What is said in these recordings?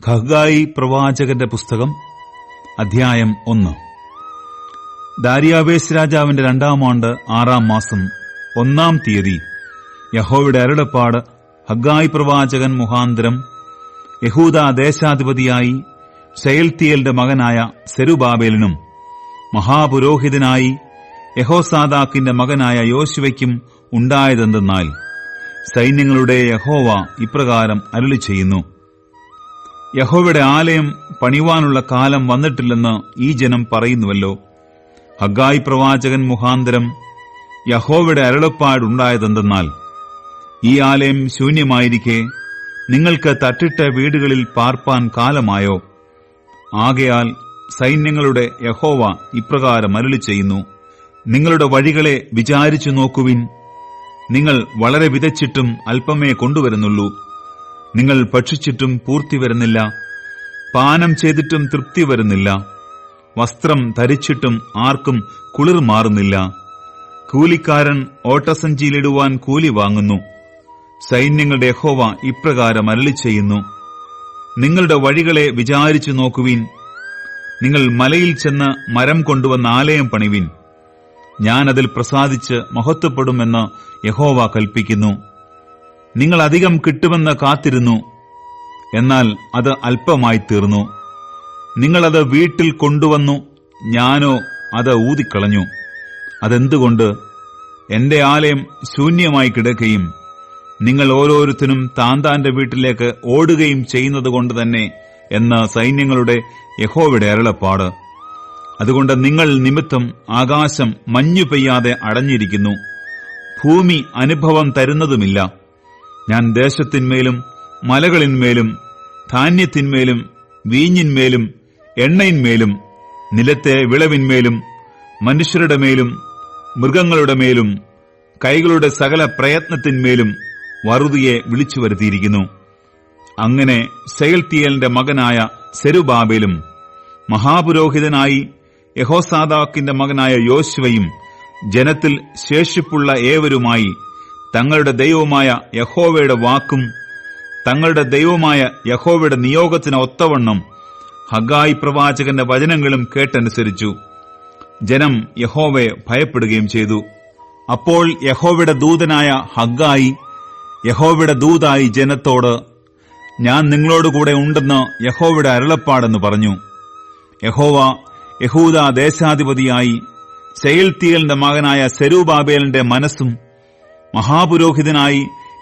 ഹഗ്ഗായി പ്രവാചകന്റെ പുസ്തകം അധ്യായം 1. ദാരിയാവേശ് രാജാവിന്റെ 2-ാം ആണ്ട് 6-ാം മാസം 1-ാം തീയതി യഹോവയുടെ അരുളപ്പാട് ഹഗ്ഗായി പ്രവാചകൻ മുഖാന്തരം യഹൂദാ ദേശാധിപതിയായി ശെയൽത്തീയേലിന്റെ മകനായ സെരുബാബേലിനും മഹാപുരോഹിതനായി യഹോസാദാക്കിന്റെ മകനായ യോശുവയ്ക്കും ഉണ്ടായതെന്തെന്നാൽ, സൈന്യങ്ങളുടെ യഹോവ ഇപ്രകാരം അരുളിച്ചെയ്യുന്നു: യഹോവയുടെ ആലയം പണിവാനുള്ള കാലം വന്നിട്ടില്ലെന്ന് ഈ ജനം പറയുന്നുവല്ലോ. ഹഗ്ഗായി പ്രവാചകൻ മുഖാന്തരം യഹോവയുടെ അരുളപ്പാടുണ്ടായതെന്തെന്നാൽ, ഈ ആലയം ശൂന്യമായിരിക്കെ നിങ്ങൾക്ക് തട്ടിട്ട വീടുകളിൽ പാർപ്പാൻ കാലമായോ? ആകയാൽ സൈന്യങ്ങളുടെ യഹോവ ഇപ്രകാരം അരുളിച്ചെയ്യുന്നു: നിങ്ങളുടെ വഴികളെ വിചാരിച്ചു നോക്കുവിൻ. നിങ്ങൾ വളരെ വിതച്ചിട്ടും അല്പമേ കൊണ്ടുവരുന്നുള്ളൂ. നിങ്ങൾ ഭക്ഷിച്ചിട്ടും പൂർത്തി വരുന്നില്ല. പാനം ചെയ്തിട്ടും തൃപ്തി വരുന്നില്ല. വസ്ത്രം ധരിച്ചിട്ടും ആർക്കും കുളിർ മാറുന്നില്ല. കൂലിക്കാരൻ ഓട്ടസഞ്ചിയിലിടുവാൻ കൂലി വാങ്ങുന്നു. സൈന്യങ്ങളുടെ യഹോവ ഇപ്രകാരം അരുളിച്ചെയ്യുന്നു: നിങ്ങളുടെ വഴികളെ വിചാരിച്ചു നോക്കുവിൻ. നിങ്ങൾ മലയിൽ ചെന്ന് മരം കൊണ്ടുവന്ന ആലയം പണിവിൻ. ഞാൻ അതിൽ പ്രസാദിച്ച് മഹത്വപ്പെടുമെന്ന് യഹോവ കൽപ്പിക്കുന്നു. നിങ്ങൾ അധികം കിട്ടുമെന്ന് കാത്തിരുന്നു, എന്നാൽ അത് അല്പമായി തീർന്നു. നിങ്ങളത് വീട്ടിൽ കൊണ്ടുവന്നു, ഞാനോ അത് ഊതിക്കളഞ്ഞു. അതെന്തുകൊണ്ട്? എന്റെ ആലയം ശൂന്യമായി കിടക്കുകയും നിങ്ങൾ ഓരോരുത്തരും താന്താന്റെ വീട്ടിലേക്ക് ഓടുകയും ചെയ്യുന്നതുകൊണ്ട് തന്നെ എന്ന് സൈന്യങ്ങളുടെ യഹോവയുടെ അരുളപ്പാട്. അതുകൊണ്ട് നിങ്ങൾ നിമിത്തം ആകാശം മഞ്ഞു പെയ്യാതെ അടഞ്ഞിരിക്കുന്നു, ഭൂമി അനുഭവം തരുന്നതുമില്ല. ഞാൻ ദേശത്തിന്മേലും മലകളിന്മേലും ധാന്യത്തിന്മേലും വീഞ്ഞിന്മേലും എണ്ണയിന്മേലും നിലത്തെ വിളവിന്മേലും മനുഷ്യരുടെ മേലും മൃഗങ്ങളുടെ മേലും കൈകളുടെ സകല പ്രയത്നത്തിന്മേലും വറുതിയെ വിളിച്ചു വരുത്തിയിരിക്കുന്നു. അങ്ങനെ ശെയൽത്തീയേലിന്റെ മകനായ സെരുബാബേലും മഹാപുരോഹിതനായി യഹോസാദാക്കിന്റെ മകനായ യോശുവയും ജനത്തിൽ ശേഷിപ്പുള്ള ഏവരുമായി തങ്ങളുടെ ദൈവമായ യഹോവയുടെ വാക്കും തങ്ങളുടെ ദൈവമായ യഹോവയുടെ നിയോഗത്തിന് ഒത്തവണ്ണം ഹഗ്ഗായി പ്രവാചകന്റെ വചനങ്ങളും കേട്ടനുസരിച്ചു. ജനം യഹോവയെ ഭയപ്പെടുകയും ചെയ്തു. അപ്പോൾ യഹോവയുടെ ദൂതനായ ഹഗ്ഗായി യഹോവയുടെ ദൂതായി ജനത്തോട്, ഞാൻ നിങ്ങളോടുകൂടെ ഉണ്ടെന്ന് യഹോവയുടെ അരുളപ്പാടെന്ന് പറഞ്ഞു. യഹോവ യഹൂദാ ദേശാധിപതിയായി ശെയൽത്തീയേലിന്റെ മകനായ സെരുബാബേലിന്റെ മനസ്സും മഹാപുരോഹിതനായി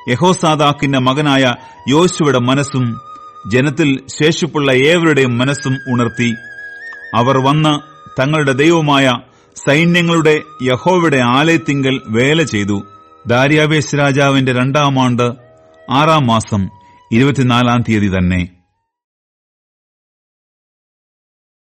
യഹോസാദാക്കിന്റെ മകനായ യോശുവയുടെ മനസ്സും ജനത്തിൽ ശേഷിപ്പുള്ള ഏവരുടെയും മനസ്സും ഉണർത്തി. അവർ വന്ന് തങ്ങളുടെ ദൈവമായ സൈന്യങ്ങളുടെ യഹോവയുടെ ആലയത്തിങ്കൽ വേല ചെയ്തു. ദാരിയാവേശ് രാജാവിന്റെ 2-ാം ആണ്ട് 6-ാം മാസം 24-ാം തീയതി തന്നെ.